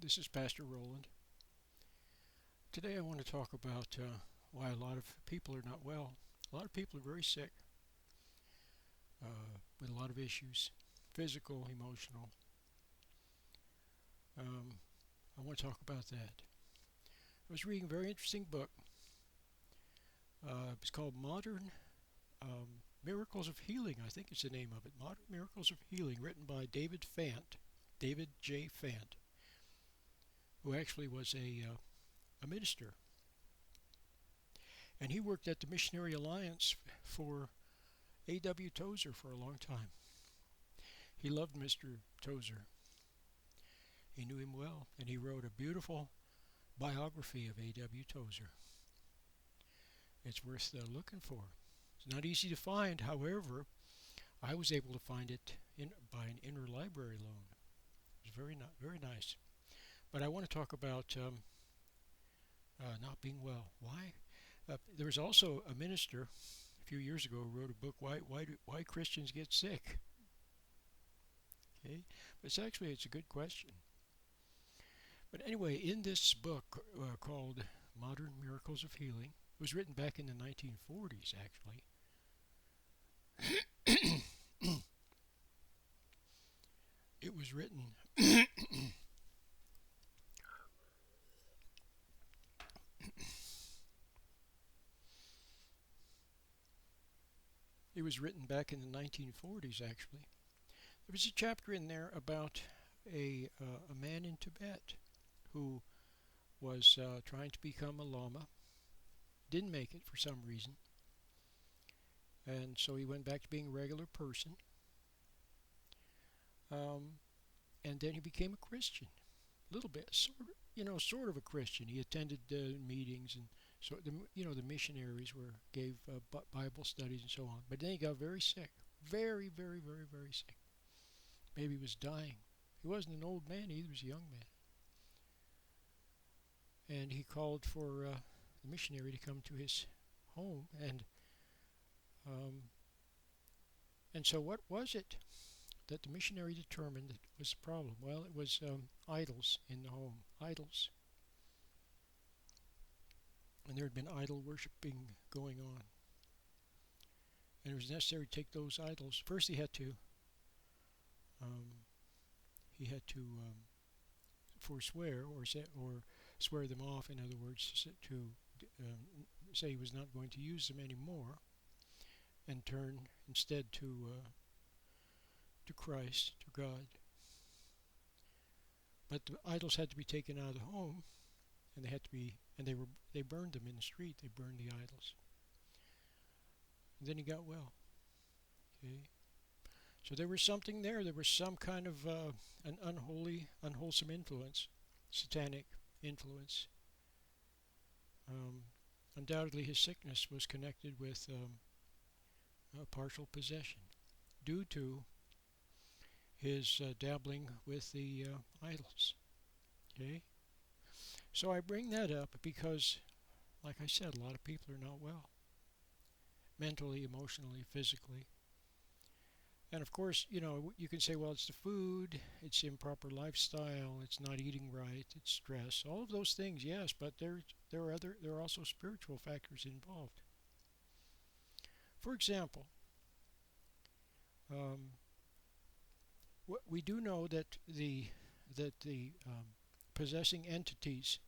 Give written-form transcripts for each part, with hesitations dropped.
This is Pastor Roland. Today I want to talk about why a lot of people are not well. A lot of people are very sick with a lot of issues, physical, emotional. I want to talk about that. I was reading a very interesting book. It's called Modern Miracles of Healing, I think is the name of it. Modern Miracles of Healing, written by David Fant, David J. Fant, who actually was a minister. And he worked at the Missionary Alliance for A.W. Tozer for a long time. He loved Mr. Tozer. He knew him well, and he wrote a beautiful biography of A.W. Tozer. It's worth looking for. It's not easy to find, however, I was able to find it by an interlibrary loan. It was very nice. But I want to talk about not being well. Why? There was also a minister a few years ago who wrote a book, Why Christians Get Sick. Okay, but it's a good question. But anyway, in this book called Modern Miracles of Healing, it was written back in the 1940s, actually. It was written It was written back in the 1940s, actually. There was a chapter in there about a man in Tibet who was trying to become a Lama, didn't make it for some reason, and so he went back to being a regular person, and then he became a Christian, a little bit, sort of a Christian. He attended meetings, and so the missionaries gave Bible studies and so on. But then he got very sick, very, very, very, very sick. Maybe he was dying. He wasn't an old man either; he was a young man. And he called for the missionary to come to his home, um, and so what was it that the missionary determined that was the problem? Well, it was idols in the home, idols, and there had been idol worshiping going on, and it was necessary to take those idols. First, um, he had to forswear or swear them off. In other words, to say he was not going to use them anymore, and turn instead to Christ, to God. But the idols had to be taken out of the home, and they burned them in the street. They burned the idols. And then he got well. Okay. So there was something there. There was some kind of an unwholesome influence, satanic influence. Undoubtedly, his sickness was connected with partial possession due to his dabbling with the idols. Okay? So I bring that up because, like I said, a lot of people are not well. Mentally, emotionally, physically. And of course, you can say, well, it's the food, it's improper lifestyle, it's not eating right, it's stress. All of those things, yes, but there are also spiritual factors involved. For example, we do know that the possessing entities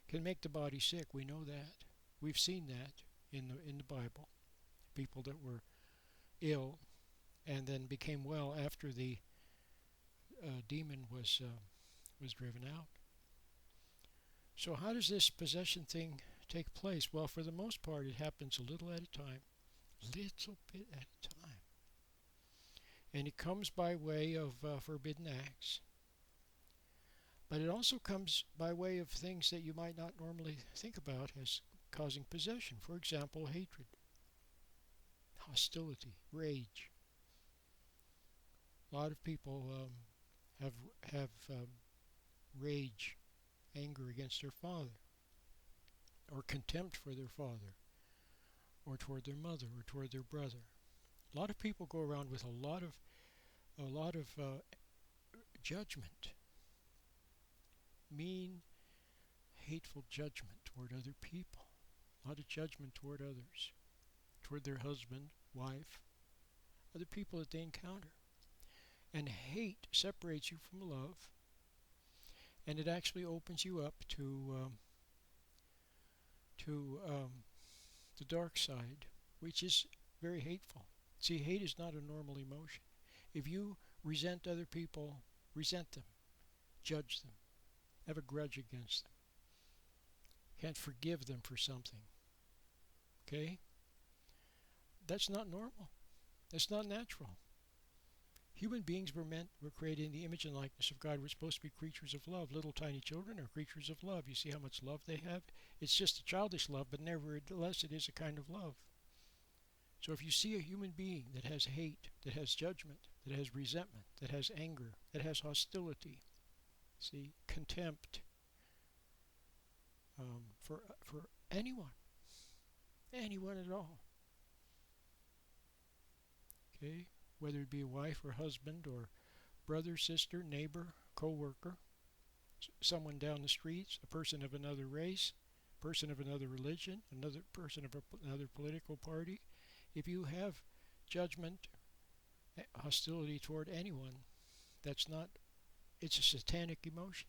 can make the body sick. We know that. We've seen that in the Bible. People that were ill and then became well after the demon was driven out. So how does this possession thing take place? Well, for the most part, it happens a little at a time, little bit at a time. And it comes by way of forbidden acts. But it also comes by way of things that you might not normally think about as causing possession. For example, hatred, hostility, rage. A lot of people have rage, anger against their father, or contempt for their father, or toward their mother, or toward their brother. A lot of people go around with a lot of judgment mean, hateful judgment toward other people. A lot of judgment toward others, toward their husband, wife, other people that they encounter. And hate separates you from love, and it actually opens you up to the dark side, which is very hateful. See, hate is not a normal emotion. If you resent other people, resent them, judge them, have a grudge against them, can't forgive them for something, okay? That's not normal. That's not natural. Human beings were created in the image and likeness of God. We're supposed to be creatures of love. Little tiny children are creatures of love. You see how much love they have? It's just a childish love, but nevertheless it is a kind of love. So if you see a human being that has hate, that has judgment, that has resentment, that has anger, that has hostility, see, contempt for anyone at all, okay, whether it be a wife or husband or brother, sister, neighbor, co-worker, someone down the streets, a person of another race, person of another religion, another person of another political party. If you have judgment, hostility toward anyone, it's a satanic emotion.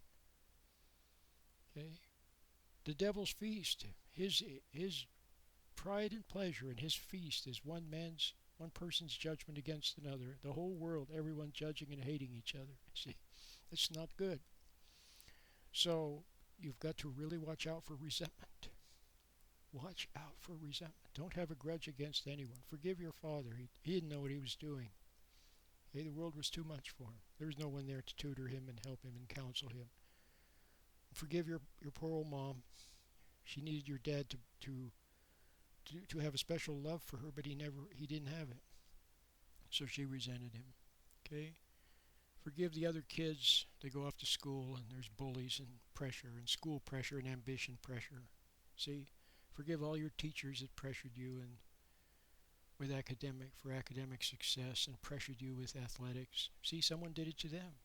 Okay? The devil's feast, his pride and pleasure in his feast is one person's judgment against another. The whole world, everyone judging and hating each other. See, it's not good. So you've got to really watch out for resentment. Watch out for resentment. Don't have a grudge against anyone. Forgive your father. He didn't know what he was doing. Okay, the world was too much for him. There was no one there to tutor him and help him and counsel him. Forgive your poor old mom. She needed your dad to have a special love for her, but he didn't have it. So she resented him. Okay? Forgive the other kids. They go off to school and there's bullies and pressure and school pressure and ambition pressure. See? Forgive all your teachers that pressured you and for academic success and pressured you with athletics. See, someone did it to them.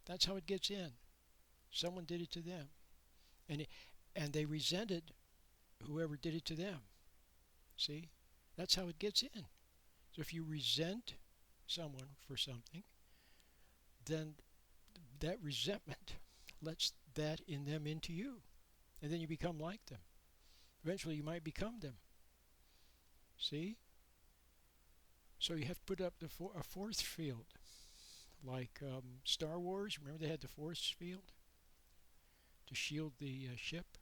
That's how it gets in. Someone did it to them. And they resented whoever did it to them. See? That's how it gets in. So if you resent someone for something, then that resentment lets that in them into you. And then you become like them. Eventually you might become them. See? So you have to put up a force field. Like Star Wars, remember they had the force field to shield the ship?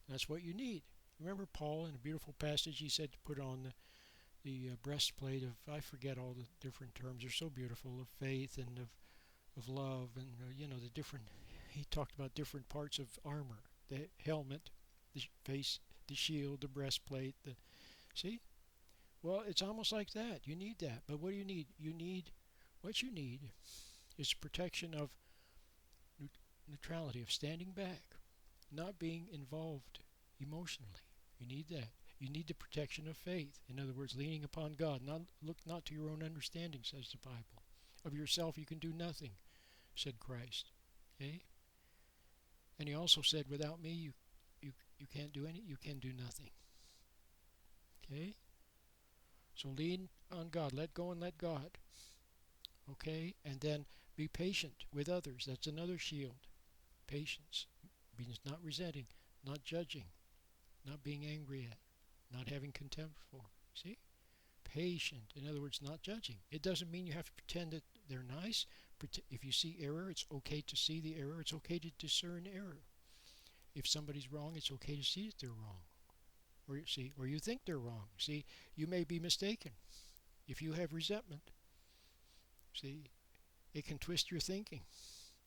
That's what you need. Remember Paul in a beautiful passage, he said to put on the breastplate of, I forget all the different terms, they're so beautiful, of faith and of love and the different, he talked about different parts of armor, the helmet, the face, the shield, the breastplate, see? Well, it's almost like that. You need that. But what do you need? What you need is protection of neutrality, of standing back, not being involved emotionally. You need that. You need the protection of faith. In other words, leaning upon God. Look not to your own understanding, says the Bible. Of yourself you can do nothing, said Christ. Okay? And he also said, without me you can't do you can do nothing. Okay? So lean on God. Let go and let God. Okay? And then be patient with others. That's another shield. Patience means not resenting, not judging, not being angry at, not having contempt for. See? Patient. In other words, not judging. It doesn't mean you have to pretend that they're nice. If you see error, it's okay to see the error. It's okay to discern error. If somebody's wrong, it's okay to see that they're wrong. Or you think they're wrong. See, you may be mistaken. If you have resentment, see, it can twist your thinking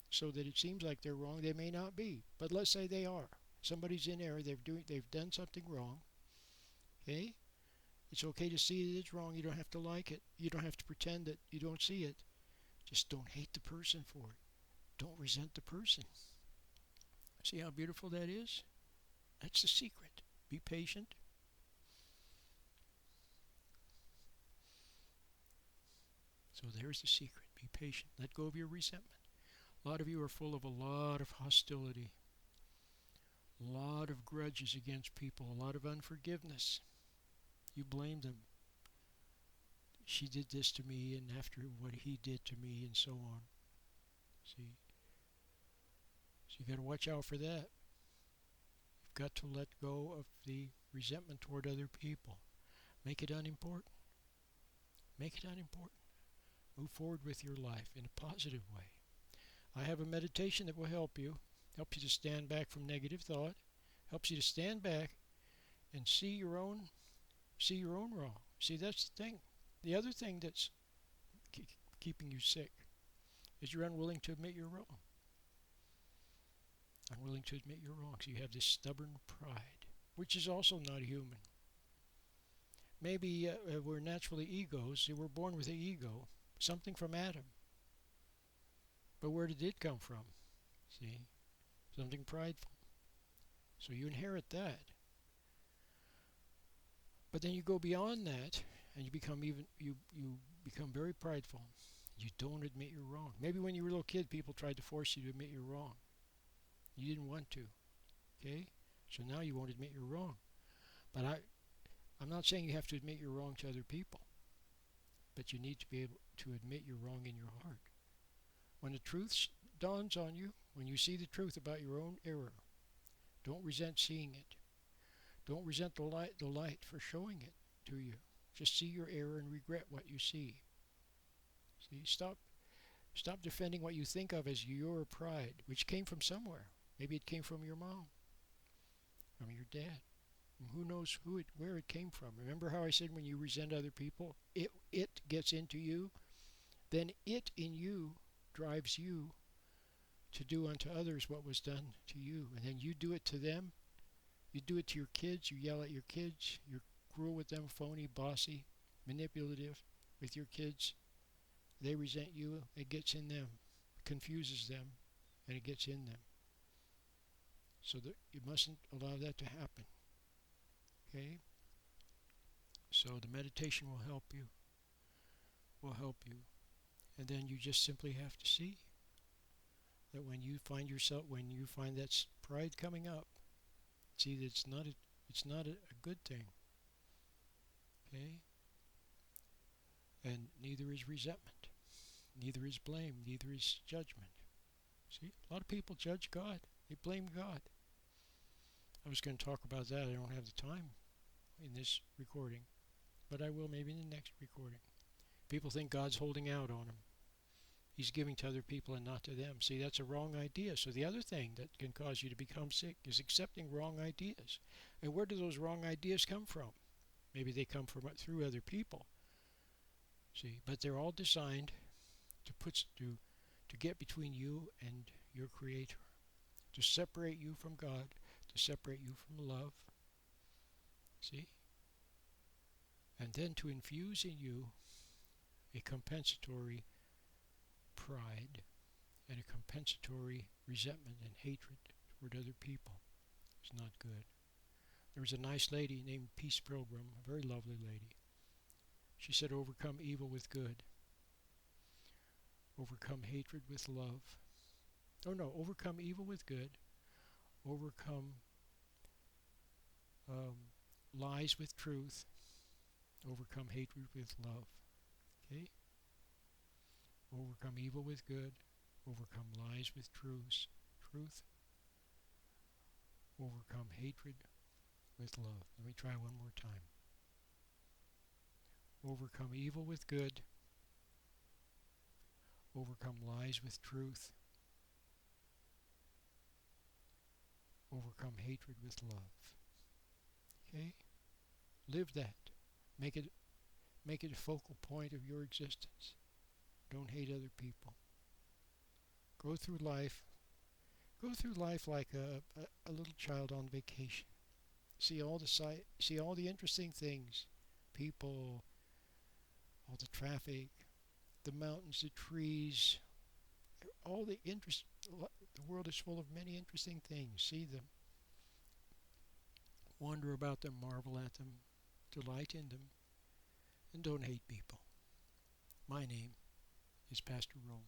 so that it seems like they're wrong. They may not be, but let's say they are. Somebody's in error. They've done something wrong. Okay, it's okay to see that it's wrong. You don't have to like it. You don't have to pretend that you don't see it. Just don't hate the person for it. Don't resent the person. See how beautiful that is? That's the secret. Be patient. So there's the secret. Be patient. Let go of your resentment. A lot of you are full of a lot of hostility, a lot of grudges against people, a lot of unforgiveness. You blame them. She did this to me, and after what he did to me, and so on. See? So you got to watch out for that. You've got to let go of the resentment toward other people. Make it unimportant. Make it unimportant. Move forward with your life in a positive way. I have a meditation that will help you to stand back from negative thought, helps you to stand back and see your own wrong. See, that's the thing. The other thing that's keeping you sick is you're unwilling to admit you're wrong. Unwilling to admit you're wrong. So you have this stubborn pride, which is also not human. Maybe we're naturally egos. We're born with an ego, something from Adam. But where did it come from? See? Something prideful. So you inherit that. But then you go beyond that, and you become very prideful. You don't admit you're wrong. Maybe when you were a little kid, people tried to force you to admit you're wrong. You didn't want to. Okay? So now you won't admit you're wrong. But I'm not saying you have to admit you're wrong to other people. But you need to be able to admit you're wrong in your heart. When the truth dawns on you, when you see the truth about your own error, don't resent seeing it. Don't resent the light for showing it to you. Just see your error and regret what you see. See, stop defending what you think of as your pride, which came from somewhere. Maybe it came from your mom, from your dad. And who knows where it came from. Remember how I said when you resent other people, it gets into you, then it in you drives you to do unto others what was done to you. And then you do it to them. You do it to your kids. You yell at your kids. You're cruel with them, phony, bossy, manipulative with your kids. They resent you. It gets in them, confuses them, and it gets in them. So that you mustn't allow that to happen. Okay? So the meditation will help you. And then you just simply have to see that when you find that pride coming up, see that it's not a good thing. Okay? And neither is resentment, neither is blame, neither is judgment. See, a lot of people judge God. They blame God. I was going to talk about that. I don't have the time in this recording, but I will maybe in the next recording. People think God's holding out on them. He's giving to other people and not to them. See, that's a wrong idea. So the other thing that can cause you to become sick is accepting wrong ideas. And where do those wrong ideas come from? Maybe they come from through other people. See, but they're all designed to get between you and your Creator, to separate you from God, to separate you from love. See? And then to infuse in you a compensatory pride and a compensatory resentment and hatred toward other people. It's not good. There was a nice lady named Peace Pilgrim, a very lovely lady. She said, overcome evil with good. Overcome hatred with love. Oh no, overcome evil with good. Overcome lies with truth. Overcome hatred with love. Okay? Overcome evil with good. Overcome lies with truth. Overcome hatred with love. Let me try one more time. Overcome evil with good. Overcome lies with truth. Overcome hatred with love. Okay? Live that. Make it a focal point of your existence. Don't hate other people. Go through life like a little child on vacation. See all the interesting things, people, all the traffic, the mountains, the trees, all the interest. The world is full of many interesting things. See them. Wonder about them, marvel at them, delight in them, and don't hate people. My name is Pastor Rome.